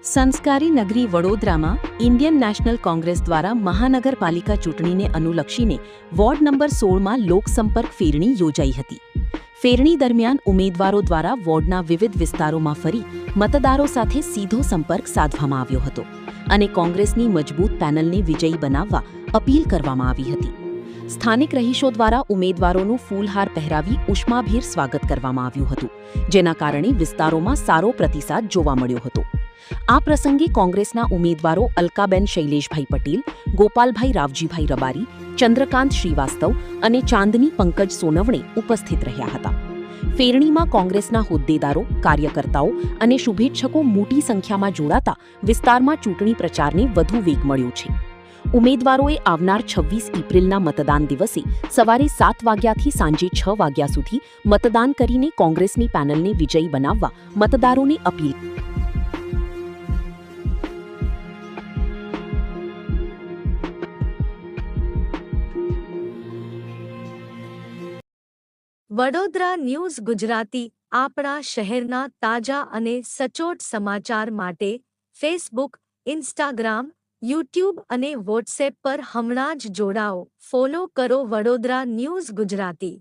સંસ્કારી નગરી વડોદરામાં ઇન્ડિયન નેશનલ કોંગ્રેસ દ્વારા મહાનગરપાલિકા ચૂંટણીને અનુલક્ષીને વોર્ડ નંબર 16માં લોકસંપર્ક ફેરણી યોજાઈ હતી. ફેરણી દરમિયાન ઉમેદવારો દ્વારા વોર્ડના વિવિધ વિસ્તારોમાં ફરી મતદારો સાથે સીધો સંપર્ક સાધવામાં આવ્યો હતો અને કોંગ્રેસની મજબૂત પેનલને વિજયી બનાવવા અપીલ કરવામાં આવી હતી. સ્થાનિક રહીશો દ્વારા ઉમેદવારોનું ફૂલહાર પહેરાવી ઉષ્માભેર સ્વાગત કરવામાં આવ્યું હતું, જેના કારણે વિસ્તારોમાં સારો પ્રતિસાદ જોવા મળ્યો હતો. આ પ્રસંગે કોંગ્રેસના ઉમેદવારો અલકાબેન શૈલેષભાઈ પટેલ, ગોપાલભાઈ રાવજીભાઈ રબારી, ચંદ્રકાંત શ્રીવાસ્તવ અને ચાંદની પંકજ સોનવણે ઉપસ્થિત રહ્યા હતા. ફેરણીમાં કોંગ્રેસના હોદ્દેદારો, કાર્યકર્તાઓ અને શુભેચ્છકો મોટી સંખ્યામાં જોડાતા વિસ્તારમાં ચૂંટણી પ્રચારને વધુ વેગ મળ્યો છે. ઉમેદવારોએ આવનાર 26 એપ્રિલના મતદાન દિવસે સવારે 7 વાગ્યાથી સાંજે 6 વાગ્યા સુધી મતદાન કરીને કોંગ્રેસની પેનલને વિજયી બનાવવા મતદારોને અપીલ વડોદરા ન્યૂઝ ગુજરાતી આપણા શહેરના તાજા અને સચોટ સમાચાર માટે ફેસબુક, ઇન્સ્ટાગ્રામ, યુટ્યુબ અને વોટ્સએપ પર હમણાં જ જોડાઓ. ફોલો કરો વડોદરા ન્યૂઝ ગુજરાતી.